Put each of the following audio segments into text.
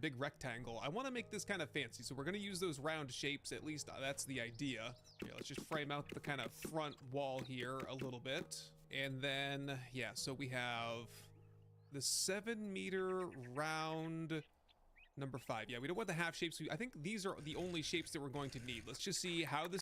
big rectangle. I want to make this kind of fancy, so we're going to use those round shapes. At least that's the idea. Yeah, let's just frame out the kind of front wall here a little bit. And then, yeah, so we have the 7-meter round number 5. Yeah, we don't want the half shapes. I think these are the only shapes that we're going to need. Let's just see how this.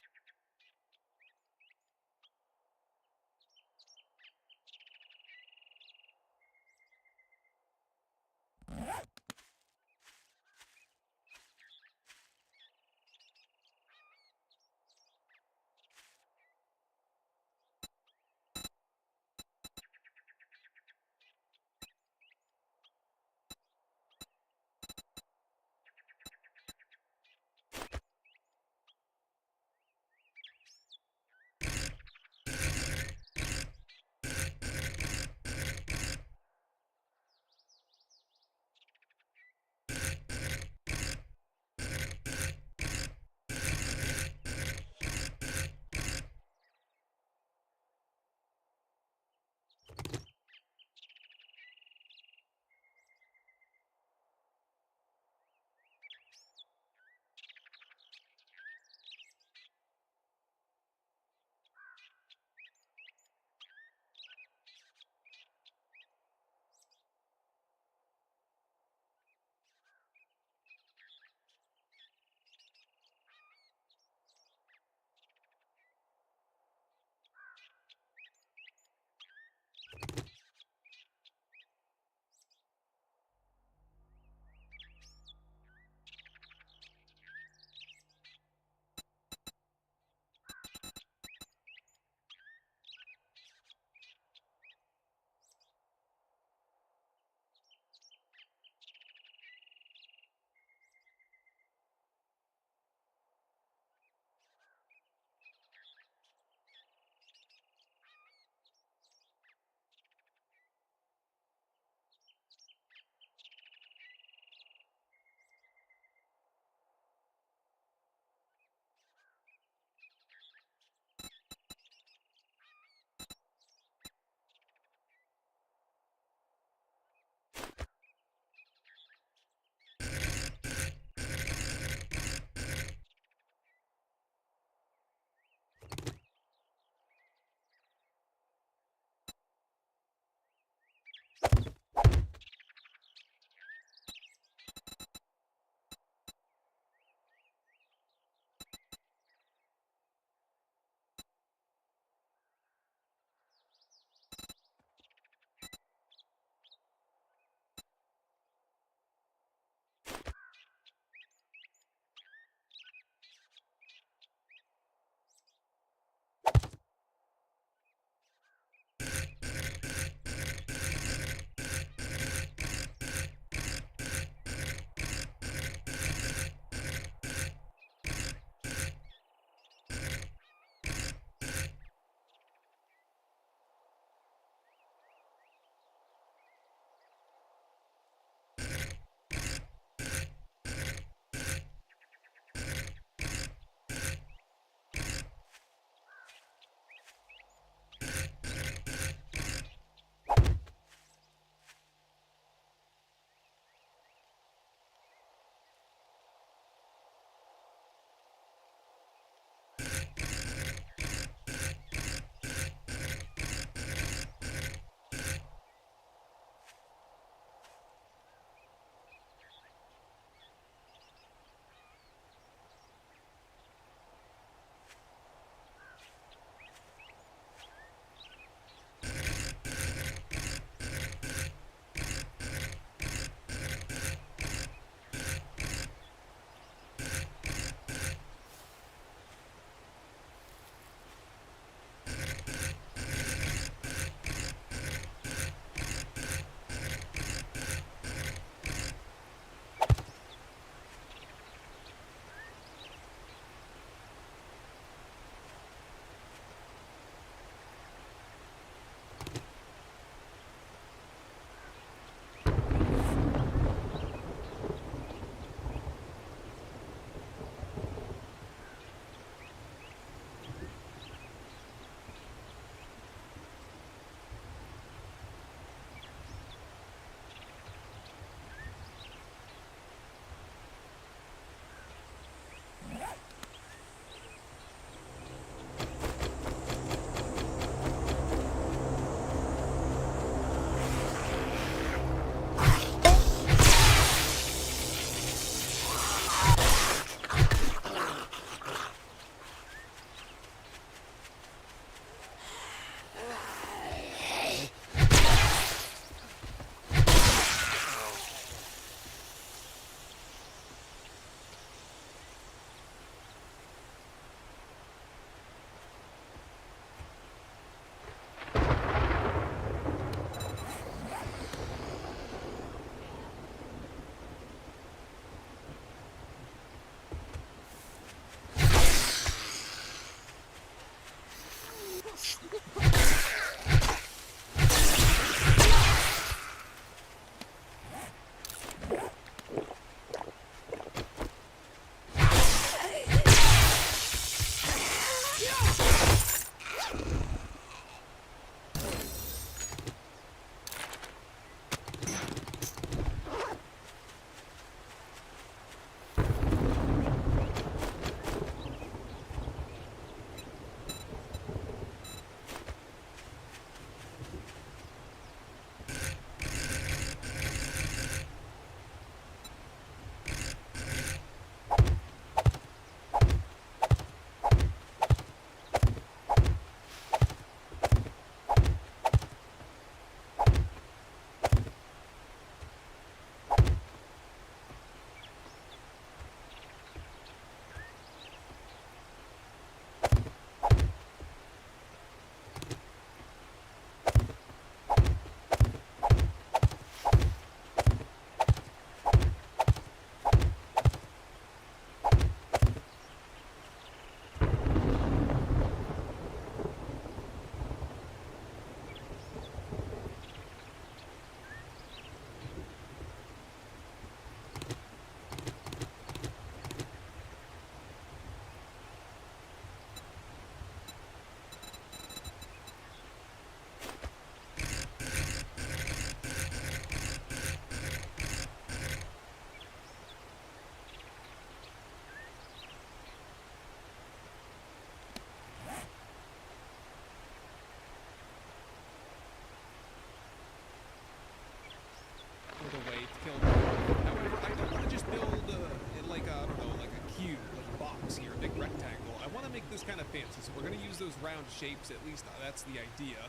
big rectangle. I want to make this kind of fancy, so we're going to use those round shapes. At least that's the idea.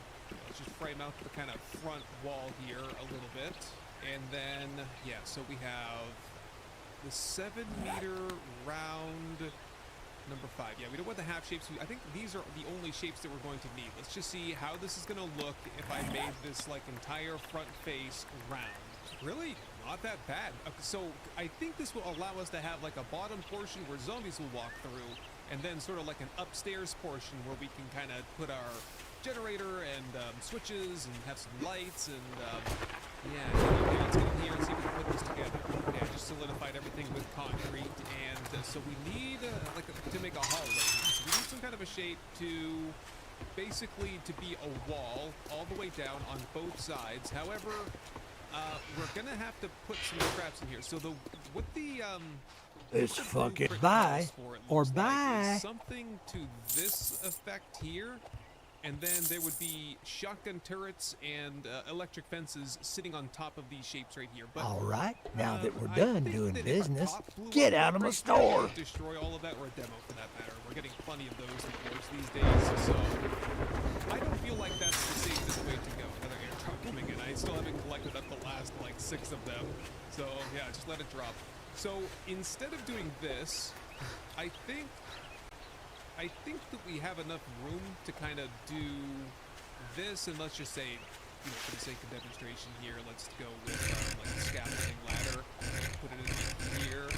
Let's just frame out the kind of front wall here a little bit. And then, yeah, so we have the 7-meter round number 5. Yeah, we don't want the half shapes. I think these are the only shapes that we're going to need. Let's just see how this is going to look if I made this like entire front face round. Really not that bad. So I think this will allow us to have like a bottom portion where zombies will walk through, and then sort of like an upstairs portion where we can kind of put our generator and switches and have some lights and yeah, okay, let's get in here and see if we can put this together. Okay, I just solidified everything with concrete, and so we need to make a hallway here. So we need some kind of a shape to basically to be a wall all the way down on both sides. However, we're gonna have to put some traps in here. So what the it's fucking buy or buy something to this effect here. And then there would be shotgun turrets and electric fences sitting on top of these shapes right here. But all right, now that we're done doing business, get out of my store. Destroy all of that, or a demo for that matter. We're getting plenty of those in forge these days, so I don't feel like that's the safest way to go. Another airdrop coming in. I still haven't collected up the last like 6 of them, so yeah, just let it drop. So instead of doing this, I think that we have enough room to kind of do this, and let's just say, you know, for the sake of demonstration here, let's go with like a scaffolding ladder, put it in here,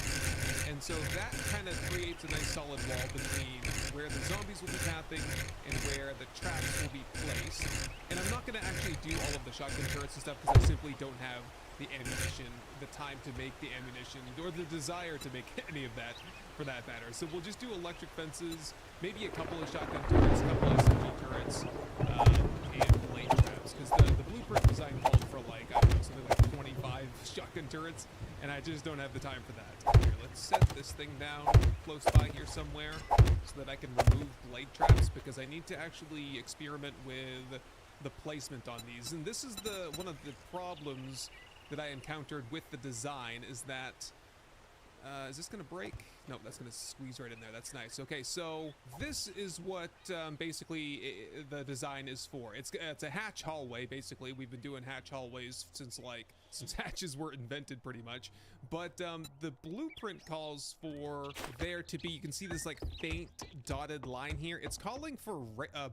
and so that kind of creates a nice solid wall between where the zombies will be tapping and where the traps will be placed. And I'm not going to actually do all of the shotgun turrets and stuff because I simply don't have the ammunition, the time to make the ammunition, or the desire to make any of that for that matter. So we'll just do electric fences, maybe a couple of shotgun turrets, a couple of SMG turrets, and blade traps, because the blueprint design called for like, I don't know, something like 25 shotgun turrets, and I just don't have the time for that. Here, let's set this thing down close by here somewhere so that I can remove blade traps, because I need to actually experiment with the placement on these. And this is one of the problems that I encountered with the design, is that is this gonna break? No, that's gonna squeeze right in there. That's nice. Okay, so this is what basically the design is for. It's a hatch hallway. Basically, we've been doing hatch hallways since hatches were invented, pretty much. But the blueprint calls for there to be. You can see this like faint dotted line here. It's calling for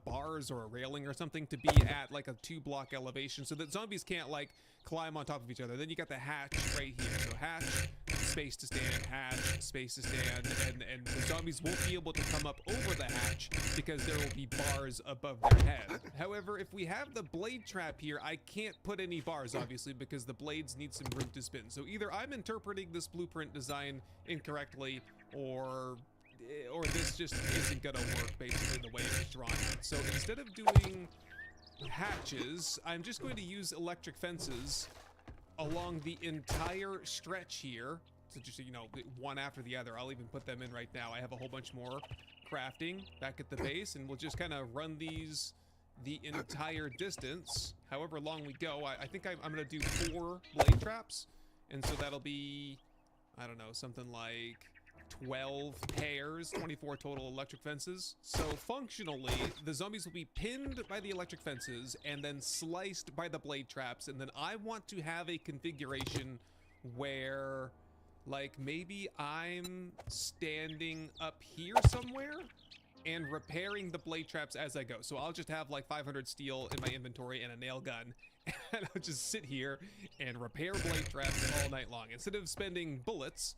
bars or a railing or something to be at like a 2-block elevation, so that zombies can't like climb on top of each other. Then you got the hatch right here. So hatch, space to stand, hatch, space to stand, and the zombies won't be able to come up over the hatch because there will be bars above their head. However, if we have the blade trap here, I can't put any bars, obviously, because the blades need some room to spin. So either I'm interpreting this blueprint design incorrectly, or this just isn't gonna work basically the way it was drawn out. So instead of doing hatches, I'm just going to use electric fences along the entire stretch here. So just, you know, one after the other. I'll even put them in right now. I have a whole bunch more crafting back at the base, and we'll just kind of run these the entire distance, however long we go. I think I'm gonna do 4 blade traps, and so that'll be, I don't know, something like 12 pairs, 24 total electric fences. So functionally, the zombies will be pinned by the electric fences and then sliced by the blade traps. And then I want to have a configuration where, like, maybe I'm standing up here somewhere and repairing the blade traps as I go. So I'll just have like 500 steel in my inventory and a nail gun, and I'll just sit here and repair blade traps all night long. Instead of spending bullets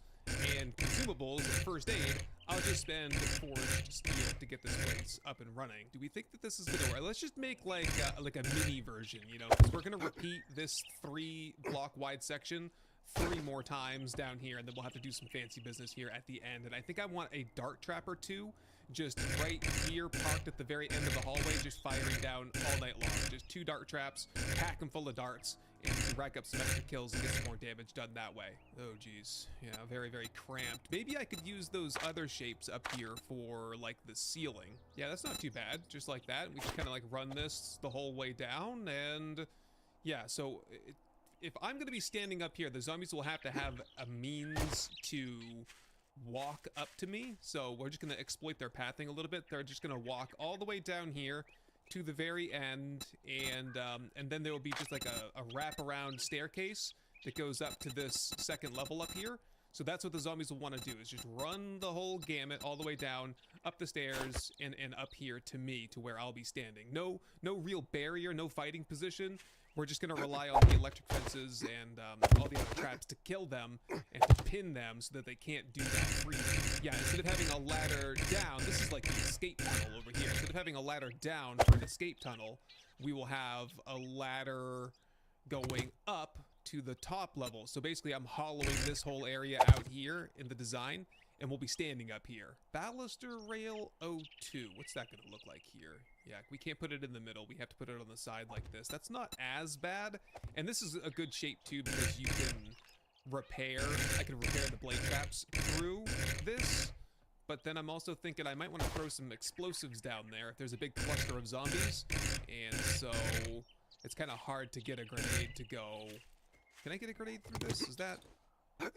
and consumables and first aid, I'll just spend forged steel to get this place up and running. Do we think that this is gonna work? Let's just make like a mini version, you know, because we're gonna repeat this 3-block wide section 3 more times down here, and then we'll have to do some fancy business here at the end. And I think I want a dart trap or 2 just right here, parked at the very end of the hallway, just firing down all night long. Just 2 dart traps, pack them full of darts, and rack up some extra kills and get some more damage done that way. Oh geez, yeah, very, very cramped. Maybe I could use those other shapes up here for like the ceiling. Yeah, that's not too bad, just like that. We can kind of like run this the whole way down, and yeah, so if I'm gonna be standing up here, the zombies will have to have a means to walk up to me. So we're just going to exploit their pathing a little bit. They're just going to walk all the way down here to the very end, and then there will be just like a wraparound staircase that goes up to this second level up here. So that's what the zombies will want to do, is just run the whole gamut all the way down, up the stairs, and up here to me, to where I'll be standing. No real barrier, no fighting position. We're just going to rely on the electric fences and all the other traps to kill them and to pin them so that they can't do that freely. Yeah, instead of having a ladder down, this is like the escape tunnel over here. Instead of having a ladder down for an escape tunnel, we will have a ladder going up to the top level. So basically I'm hollowing this whole area out here in the design, and we'll be standing up here. Baluster Rail 02. What's that gonna look like here? Yeah, we can't put it in the middle. We have to put it on the side like this. That's not as bad. And this is a good shape too, because you can repair, I can repair the blade traps through this. But then I'm also thinking I might want to throw some explosives down there if there's a big cluster of zombies. And so it's kind of hard to get a grenade to go. Can I get a grenade through this? That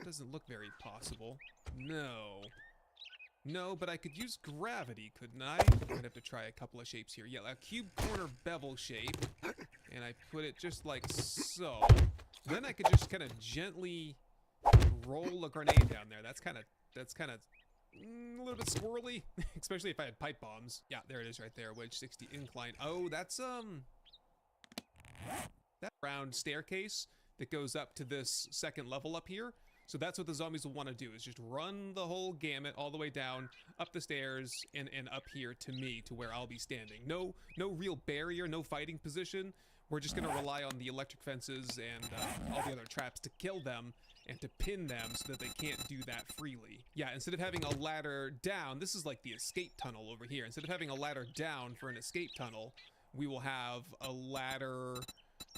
doesn't look very possible. No, but I could use gravity, couldn't I? I'm gonna have to try a couple of shapes here. Yeah, a cube corner bevel shape. And I put it just like so. Then I could just kind of gently roll a grenade down there. That's kind of a little bit squirrely, especially if I had pipe bombs. Yeah, there it is right there. Wedge 60 incline. Oh, that's that round staircase that goes up to this second level up here. So that's what the zombies will want to do, is just run the whole gamut all the way down, up the stairs, and up here to me, to where I'll be standing. No real barrier, no fighting position. We're just going to rely on the electric fences and all the other traps to kill them and to pin them so that they can't do that freely. Yeah, instead of having a ladder down, this is like the escape tunnel over here. Instead of having a ladder down for an escape tunnel, we will have a ladder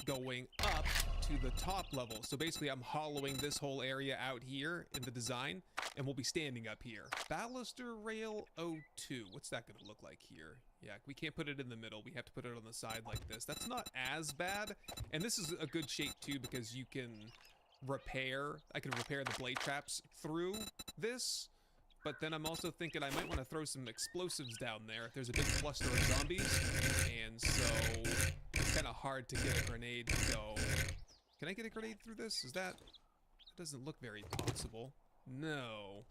going up to the top level. So basically I'm hollowing this whole area out here in the design, and we'll be standing up here. Baluster Rail 02. What's that gonna look like here? Yeah, we can't put it in the middle. We have to put it on the side like this. That's not as bad. And this is a good shape too, because you can repair, I can repair the blade traps through this. But then I'm also thinking I might want to throw some explosives down there if there's a big cluster of zombies. And so it's kind of hard to get a grenade to go. Can I get a grenade through this? That doesn't look very possible. No,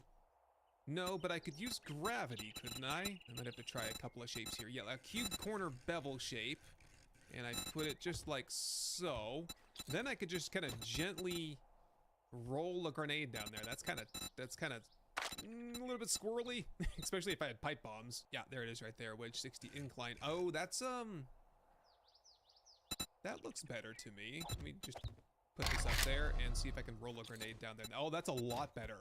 but I could use gravity, couldn't I? I might have to try a couple of shapes here. Yeah, a cube corner bevel shape. And I put it just like so. Then I could just kind of gently roll a grenade down there. That's kind of a little bit squirrely, especially if I had pipe bombs. Yeah, there it is right there. Wedge 60 incline. Oh, that's that looks better to me. Let me just put this up there and see if I can roll a grenade down there. Oh, that's a lot better.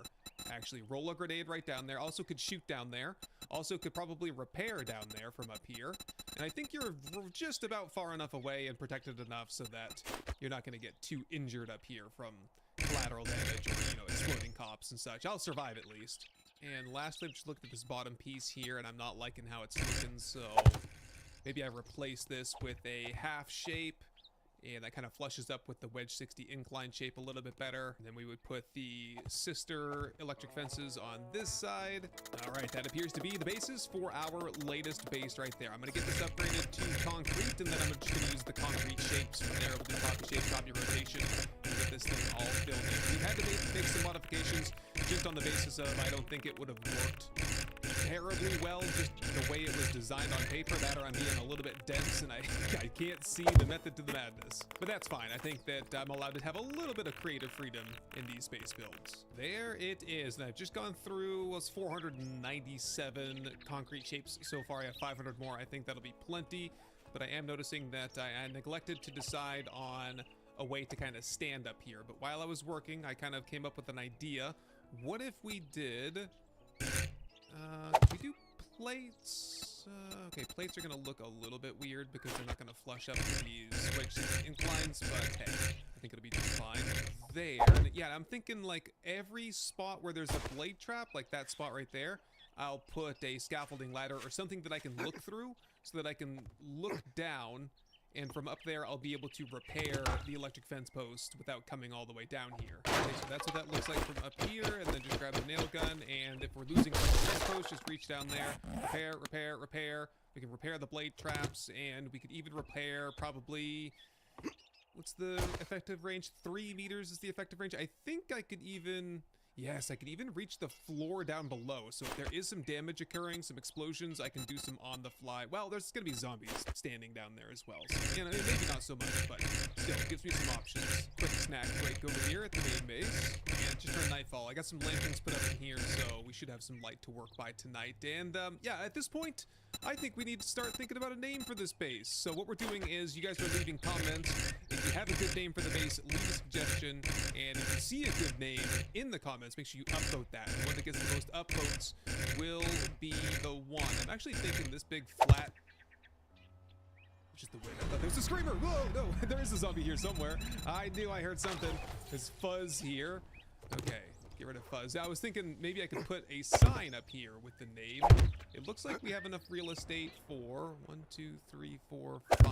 Actually, roll a grenade right down there. Also could shoot down there. Also could probably repair down there from up here. And I think you're just about far enough away and protected enough so that you're not going to get too injured up here from collateral damage or, you know, exploding cops and such. I'll survive at least. And lastly, I've just looked at this bottom piece here and I'm not liking how it's looking, so maybe I replace this with a half shape. And that kind of flushes up with the Wedge 60 incline shape a little bit better. And then we would put the sister electric fences on this side. All right, that appears to be the basis for our latest base right there. I'm gonna get this upgraded to concrete, and then I'm just gonna use the concrete shapes from there. We'll do copy shape, copy rotation, and get this thing all filled in. We had to make some modifications just on the basis of I don't think it would have worked terribly well, just the way it was designed on paper. That, or I'm being a little bit dense and I can't see the method to the madness. But that's fine. I think that I'm allowed to have a little bit of creative freedom in these space builds. There it is. And I've just gone through, was 497 concrete shapes so far. I have 500 more. I think that'll be plenty. But I am noticing that I neglected to decide on a way to kind of stand up here. But while I was working, I kind of came up with an idea. What if we did... can we do plates? Okay, plates are gonna look a little bit weird because they're not gonna flush up to these wedge inclines, but hey, I think it'll be just fine. There, yeah, I'm thinking like every spot where there's a blade trap, like that spot right there, I'll put a scaffolding ladder or something that I can look through so that I can look down and from up there I'll be able to repair the electric fence post without coming all the way down here. Okay, so that's what that looks like from up here, and then just grab the nail gun, and if we're losing electric fence post, just reach down there, repair, repair, repair. We can repair the blade traps, and we could even repair probably... What's the effective range? 3 meters is the effective range. I think I could even... Yes, I can even reach the floor down below. So if there is some damage occurring, some explosions, I can do some on the fly. Well, there's going to be zombies standing down there as well. So, you know, maybe not so much, but still, it gives me some options. Quick snack break over here at the main base. And just for nightfall, I got some lanterns put up in here, so we should have some light to work by tonight. And yeah, at this point, I think we need to start thinking about a name for this base. So what we're doing is you guys are leaving comments. If you have a good name for the base, leave a suggestion. And if you see a good name in the comments, make sure you upvote that. The one that gets the most upvotes will be the one. I'm actually thinking this big flat... Which is the wind. I thought there was a screamer. Whoa, no, there is a zombie here somewhere. I knew I heard something. There's Fuzz here. Okay, get rid of Fuzz. I was thinking maybe I could put a sign up here with the name. It looks like we have enough real estate for 1, 2, 3, 4, 5.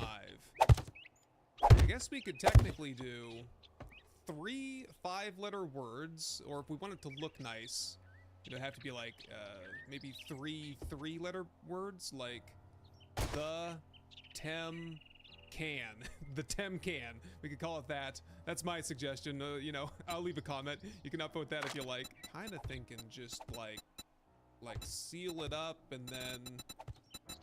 I guess we could technically do 3 5-letter words, or if we want it to look nice, it'd have to be like maybe 3 3-letter words, like the Tem Can. The Tem Can. We could call it that. That's my suggestion. You know, I'll leave a comment. You can upvote that if you like. Kind of thinking just like seal it up and then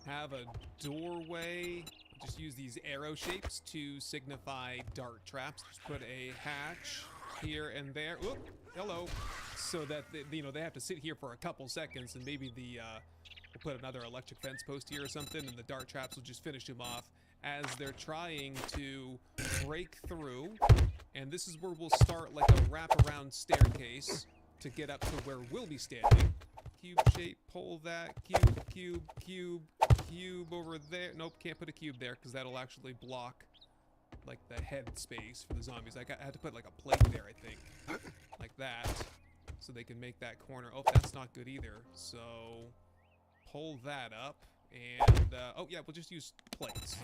have a doorway. Just use these arrow shapes to signify dart traps. Just put a hatch here and there. Oop, hello. So that you know, they have to sit here for a couple seconds, and maybe we'll put another electric fence post here or something, and the dart traps will just finish them off as they're trying to break through. And this is where we'll start like a wraparound staircase to get up to where we'll be standing. Cube shape, pull that, cube, cube, cube, cube over there. Nope, can't put a cube there because that'll actually block like the head space for the zombies. I had to put like a plate there, I think, like that, so they can make that corner. Oh, that's not good either. So pull that up, and oh yeah, we'll just use plates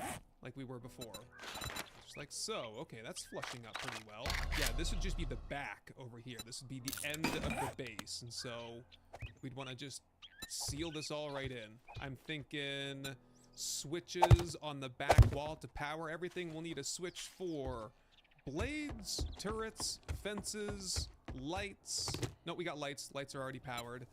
like we were before. Just like so. Okay, that's flushing up pretty well. Yeah, this would just be the back over here. This would be the end of the base, and so we'd want to just seal this all right in. I'm thinking switches on the back wall to power everything. We'll need a switch for blades, turrets, fences, lights. No, we got lights. Lights are already powered.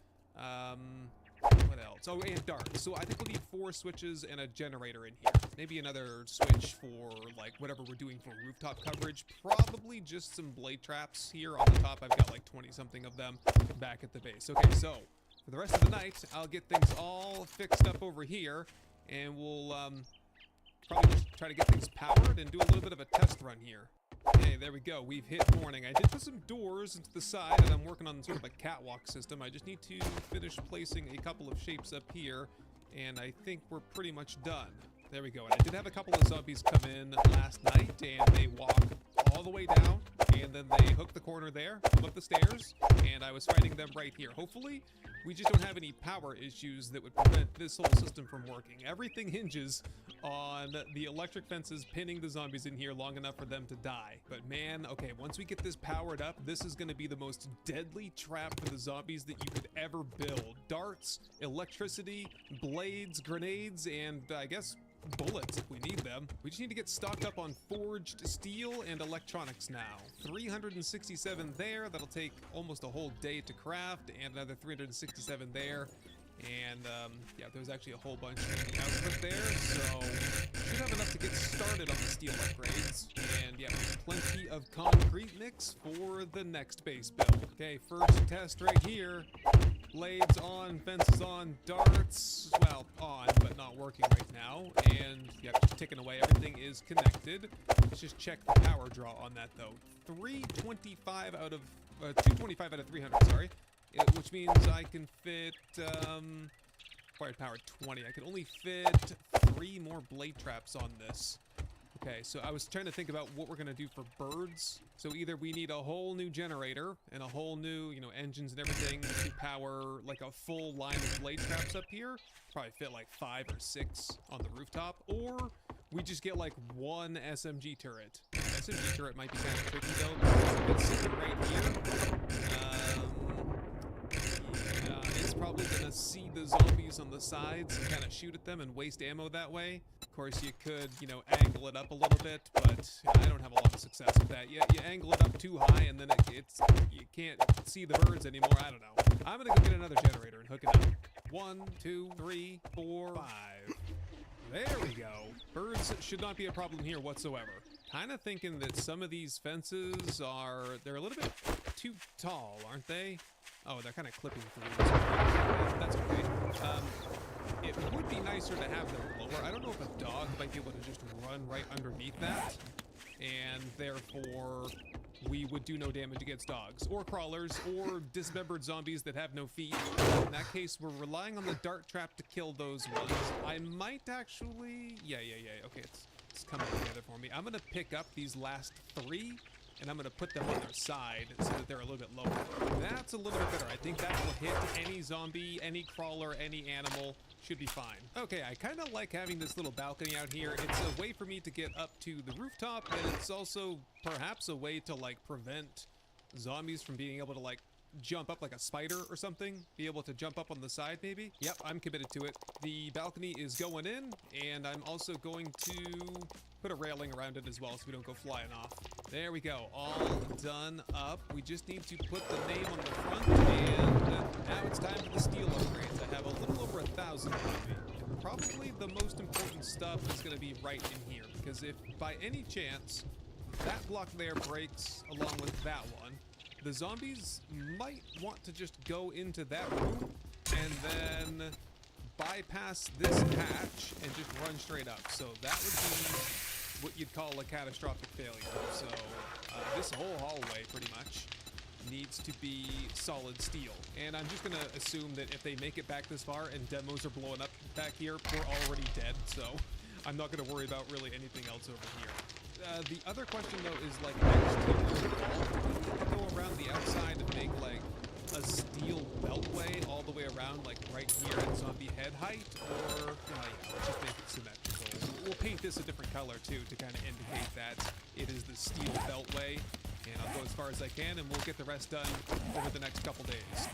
What else? Oh, and darts. So I think we'll need 4 switches and a generator in here. Maybe another switch for like whatever we're doing for rooftop coverage. Probably just some blade traps here on the top. I've got like 20 something of them back at the base. Okay, so for the rest of the night, I'll get things all fixed up over here, and we'll probably just try to get things powered and do a little bit of a test run here. Okay, there we go. We've hit morning. I did put some doors into the side, and I'm working on sort of a catwalk system. I just need to finish placing a couple of shapes up here, and I think we're pretty much done. There we go. And I did have a couple of zombies come in last night, and they walk all the way down, and then they hook the corner there, come up the stairs, and I was fighting them right here. Hopefully, we just don't have any power issues that would prevent this whole system from working. Everything hinges on the electric fences pinning the zombies in here long enough for them to die. But man, okay, once we get this powered up, this is going to be the most deadly trap for the zombies that you could ever build. Darts, electricity, blades, grenades, and I guess bullets if we need them. We just need to get stocked up on forged steel and electronics now. 367 there. That'll take almost a whole day to craft, and another 367 there. And yeah, there's actually a whole bunch in the output there, so should have enough to get started on the steel upgrades. And yeah, plenty of concrete mix for the next base build. Okay, first test right here. Blades on, fences on, darts, well, on, but not working right now. And yeah, just ticking away. Everything is connected. Let's just check the power draw on that though. 225 out of 300, sorry. Which means I can fit, required power 20. I can only fit 3 more blade traps on this. Okay, so I was trying to think about what we're gonna do for birds. So either we need a whole new generator and a whole new, you know, engines and everything to power like a full line of blade traps up here. Probably fit like 5 or 6 on the rooftop, or we just get like one SMG turret. SMG turret might be kind of tricky though, because it's sitting right here. Yeah, it's probably gonna see the zombies on the sides and kind of shoot at them and waste ammo that way. Of course, you could, you know, angle it up a little bit, but I don't have a lot of success with that. You angle it up too high, and then you can't see the birds anymore. I don't know. I'm gonna go get another generator and hook it up. 1, 2, 3, 4, 5. There we go. Birds should not be a problem here whatsoever. Kind of thinking that some of these fences they're a little bit too tall, aren't they? Oh, they're kind of clipping through. That's okay. It would be nicer to have them lower. I don't know if a dog might be able to just run right underneath that, and therefore we would do no damage against dogs, or crawlers, or dismembered zombies that have no feet. In that case, we're relying on the dart trap to kill those ones. I might actually... Yeah. Okay, it's coming together for me. I'm gonna pick up these last 3, and I'm gonna put them on their side so that they're a little bit lower. That's a little bit better. I think that will hit any zombie, any crawler, any animal. Should be fine. Okay, I kind of like having this little balcony out here. It's a way for me to get up to the rooftop, and it's also perhaps a way to like prevent zombies from being able to like jump up like a spider or something. Be able to jump up on the side maybe. Yep, I'm committed to it. The balcony is going in, and I'm also going to put a railing around it as well so we don't go flying off. There we go, all done up. We just need to put the name on the front, and now it's time for the steel upgrades. I have a little over 1,000 with me. And probably the most important stuff is going to be right in here, because if by any chance that block there breaks along with that one, the zombies might want to just go into that room and then bypass this hatch and just run straight up. So that would be what you'd call a catastrophic failure. So this whole hallway pretty much needs to be solid steel. And I'm just gonna assume that if they make it back this far and demos are blowing up back here, we're already dead. So I'm not gonna worry about really anything else over here. The other question though is like exterior wall. Do we go around the outside and make like a steel beltway all the way around, like right here at zombie head height, or yeah, let's just make it symmetrical. We'll paint this a different color too to kind of indicate that it is the steel beltway, and I'll go as far as I can, and we'll get the rest done over the next couple days.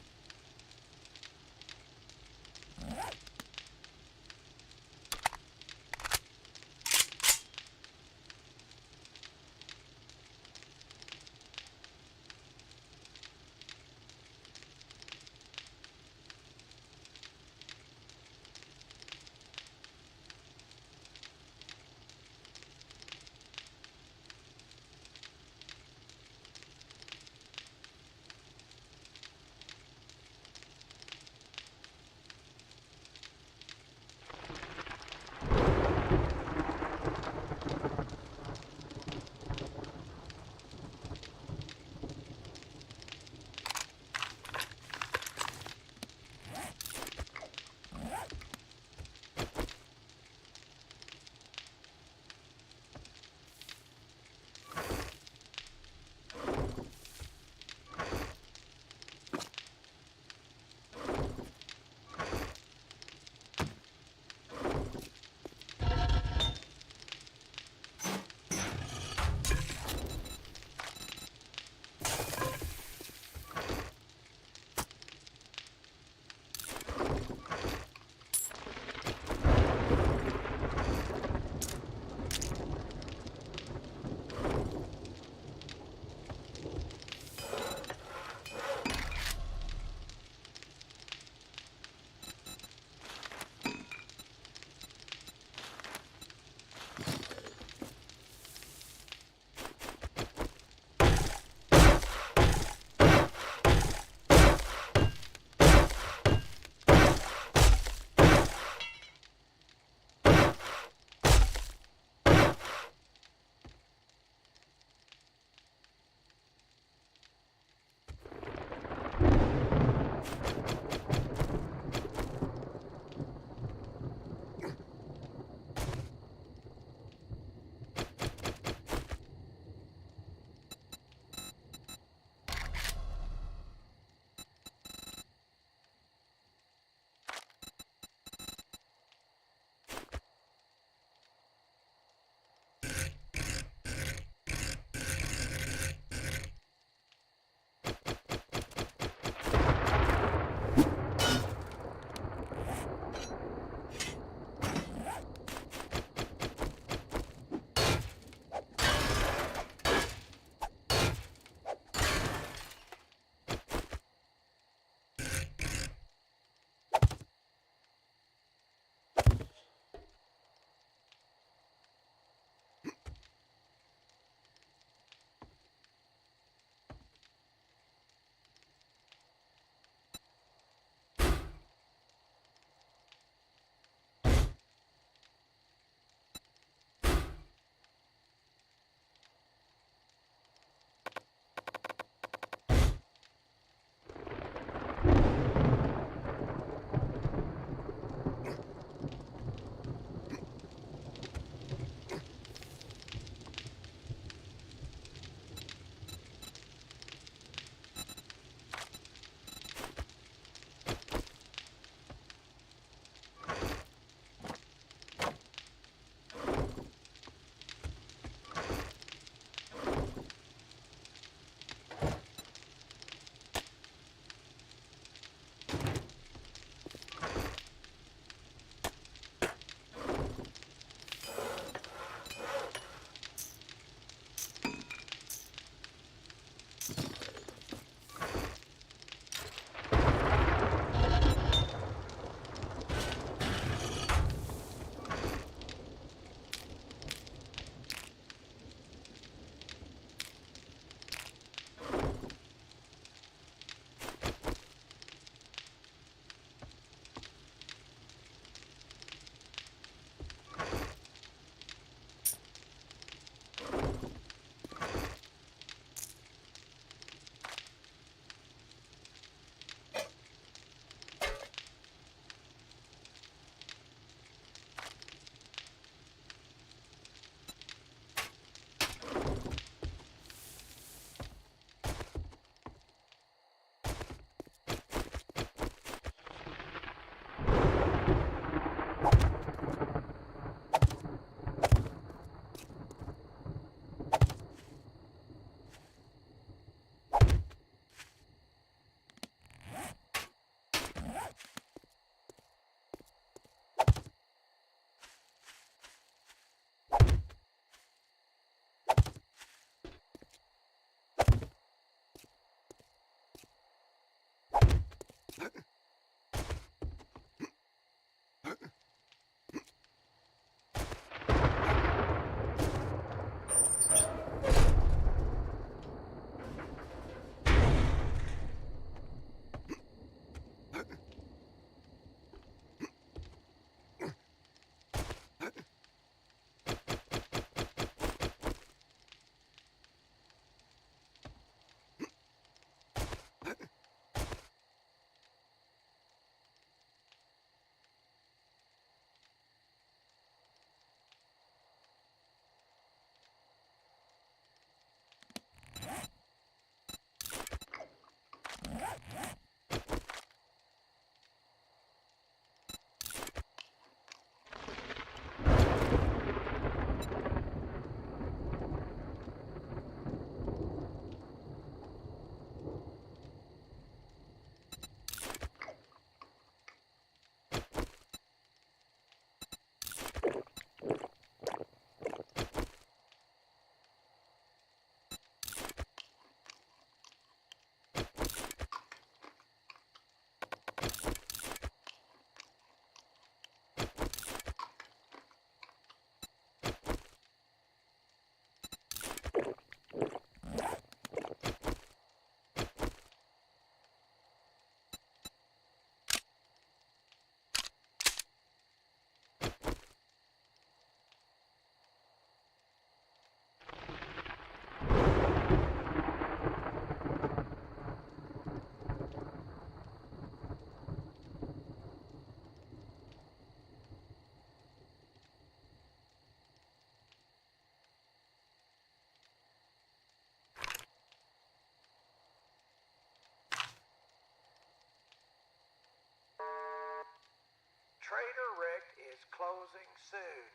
Trader Rick is closing soon.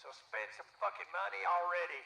So spend some fucking money already.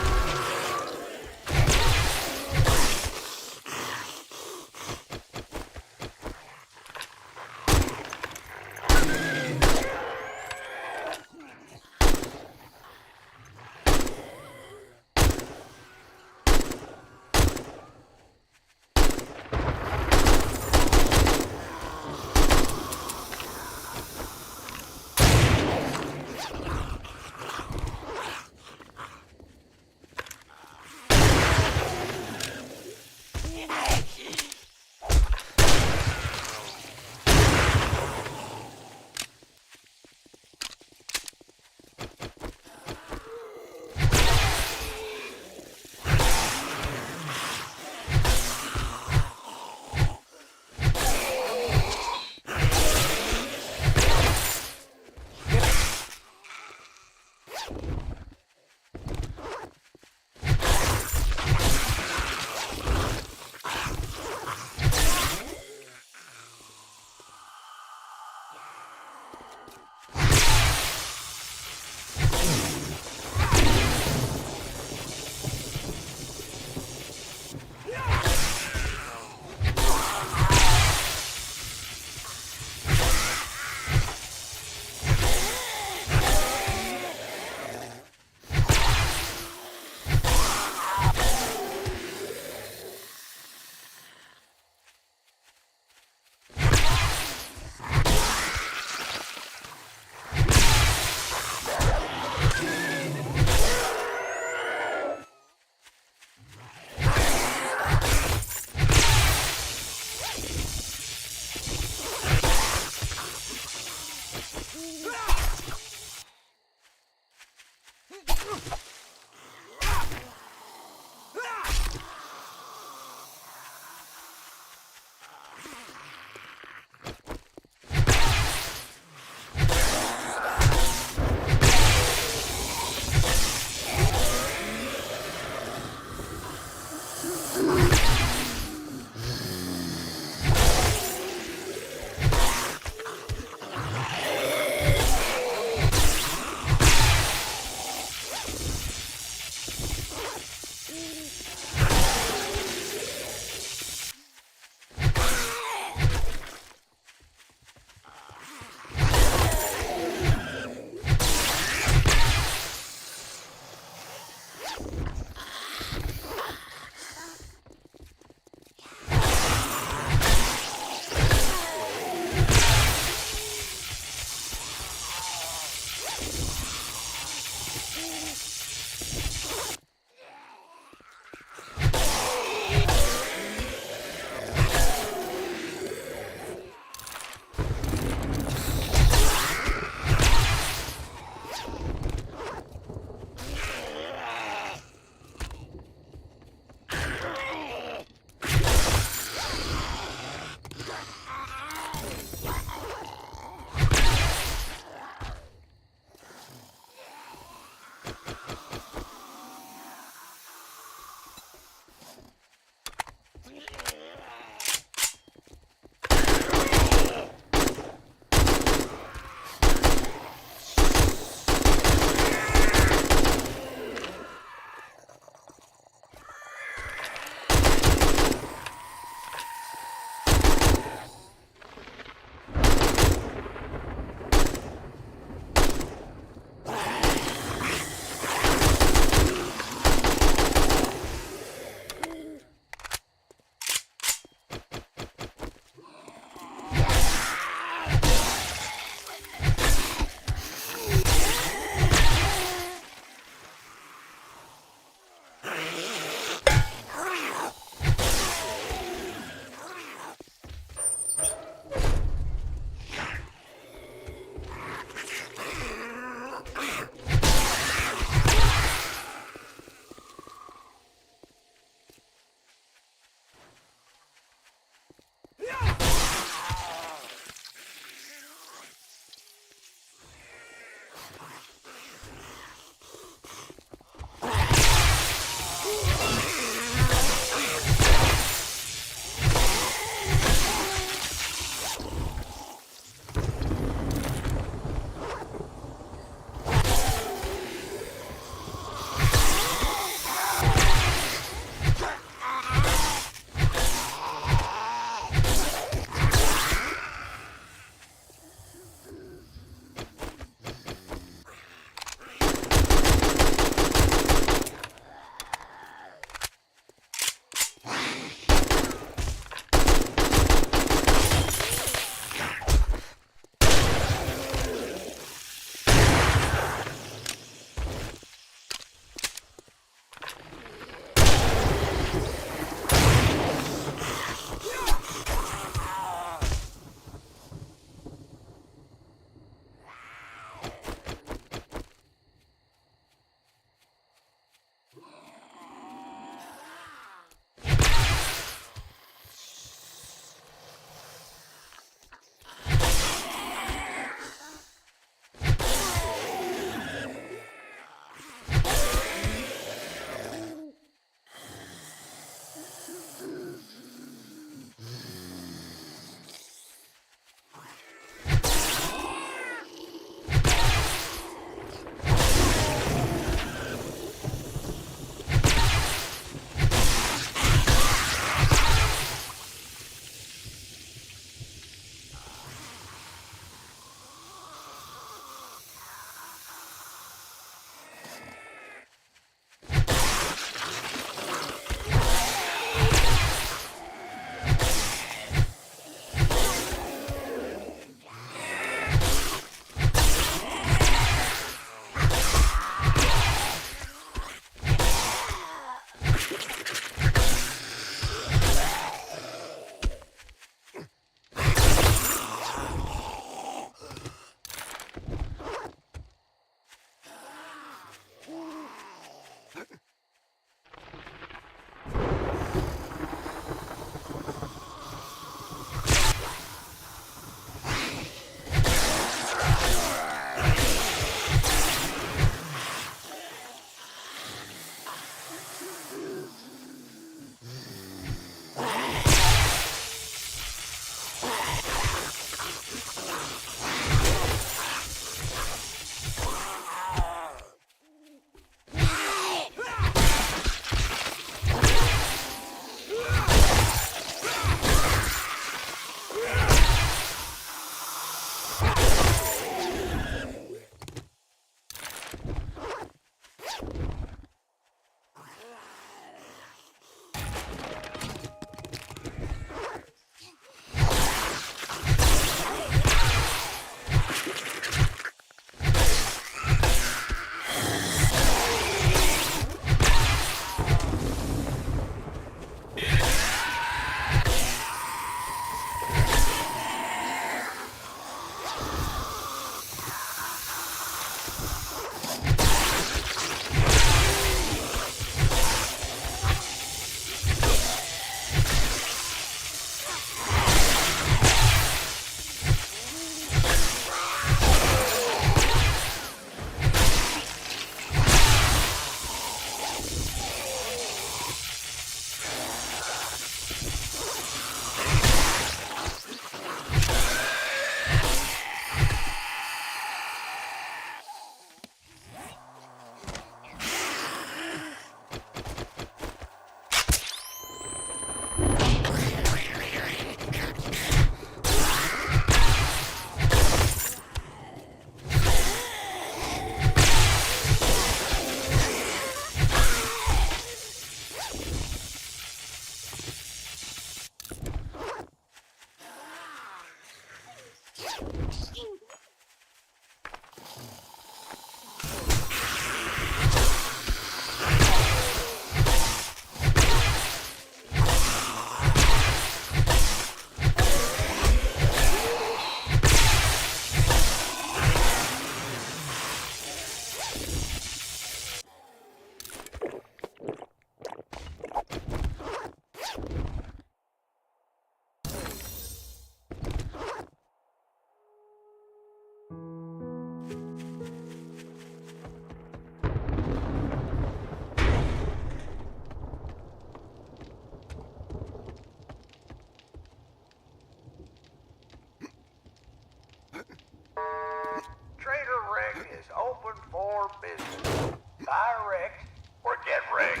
for business. Direct or get wrecked.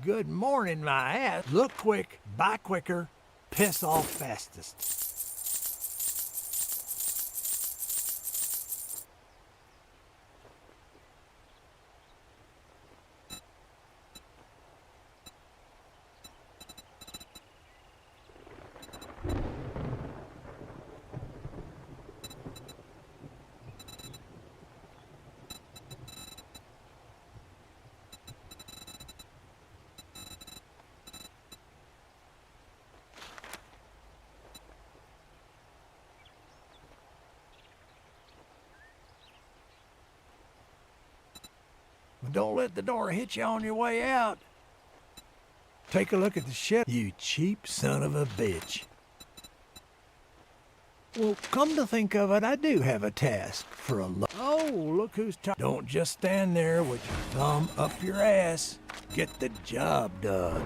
Good morning, my ass. Look quick, buy quicker, piss off fastest. Don't let the door hit you on your way out. Take a look at the ship, you cheap son of a bitch. Well, come to think of it, I do have a task for a Oh, look who's Don't just stand there with your thumb up your ass. Get the job done.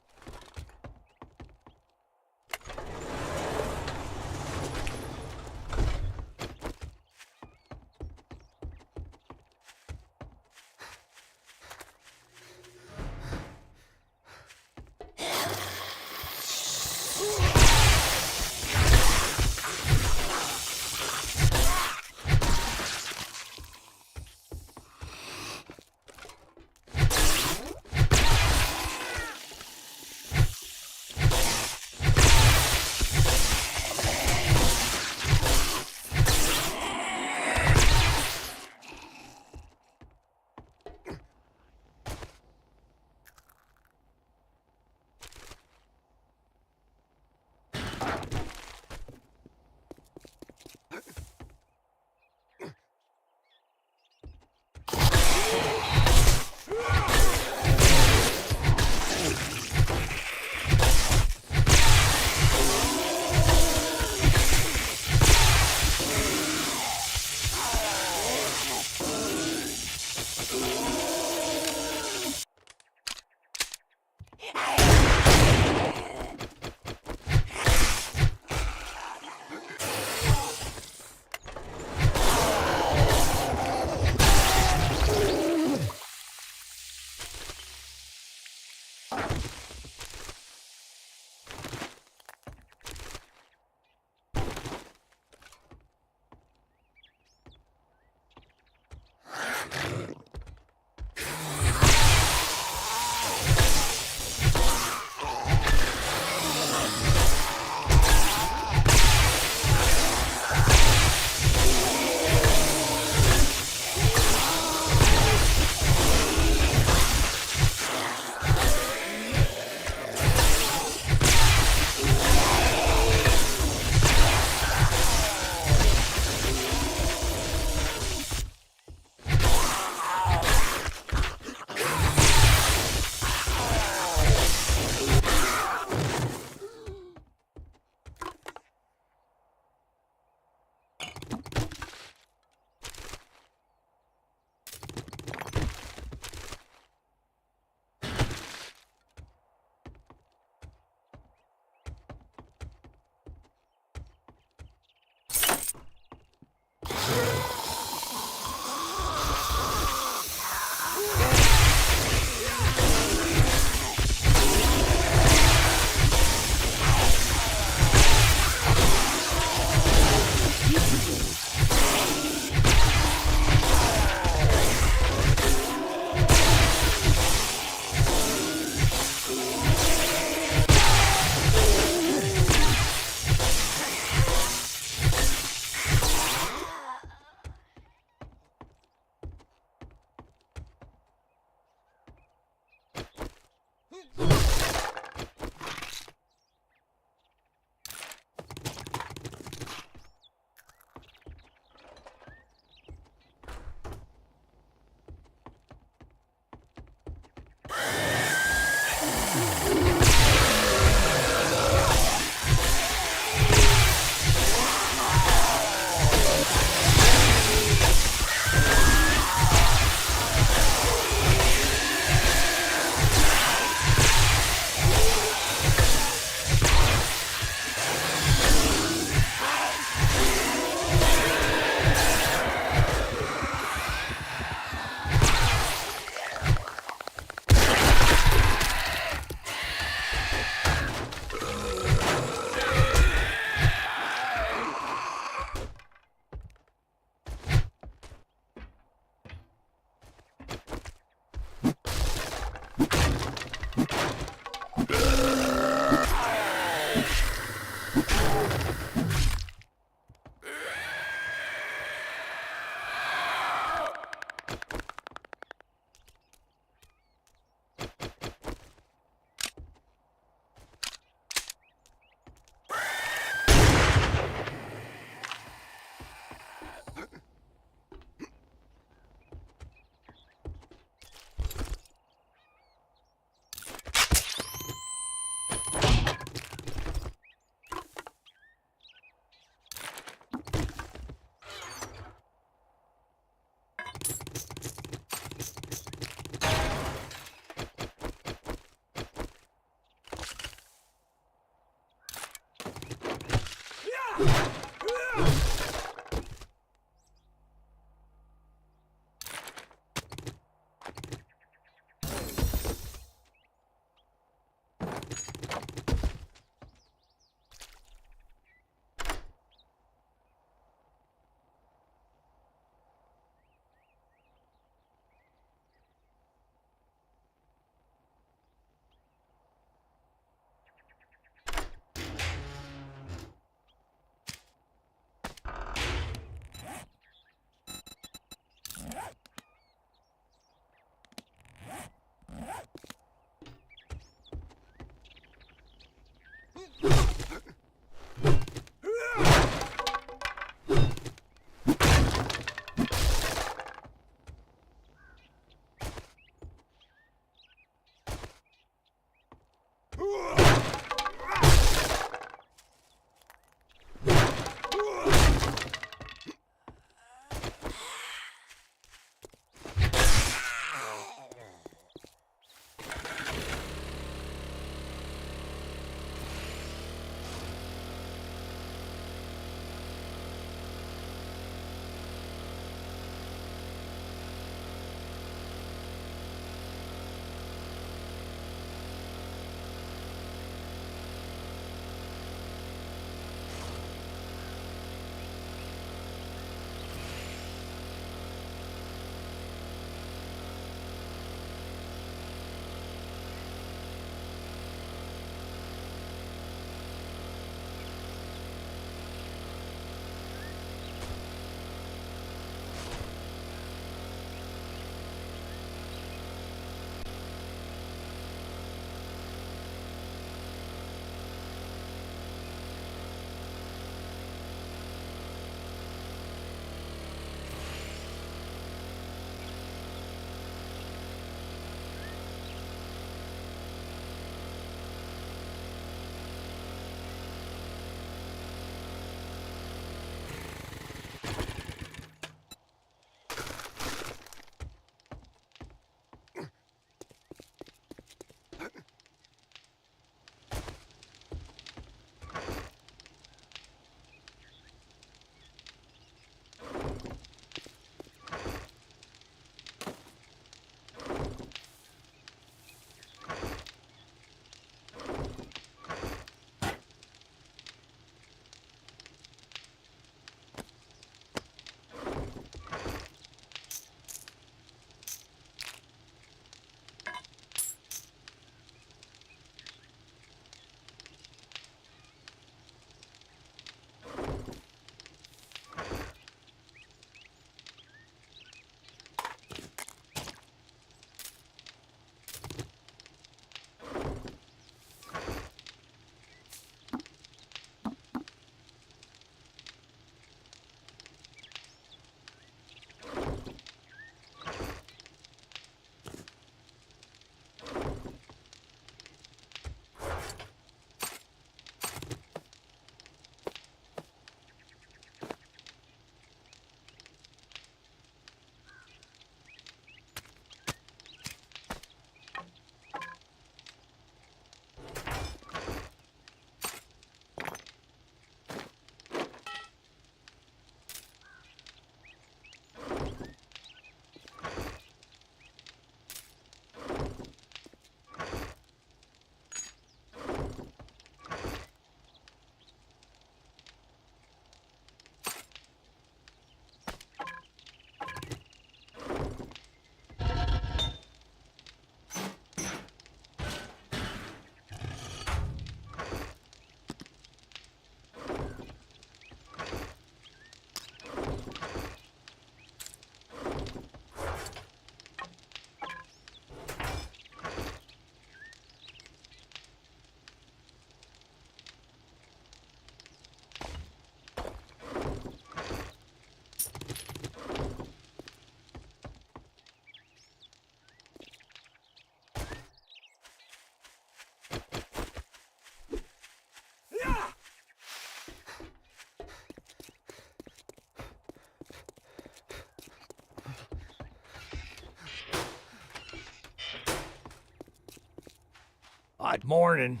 Morning.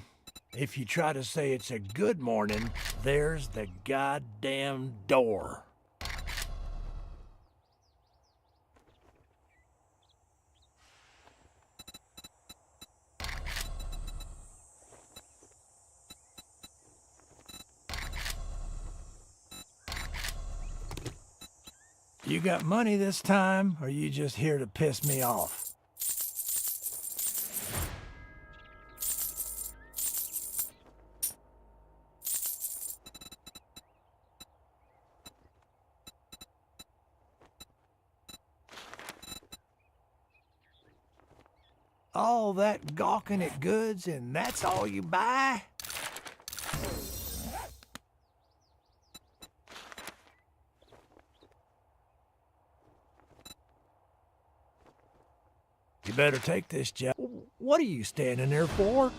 If you try to say it's a good morning, there's the goddamn door. You got money this time, or you just here to piss me off? All that gawking at goods, and that's all you buy? You better take this job. What are you standing there for?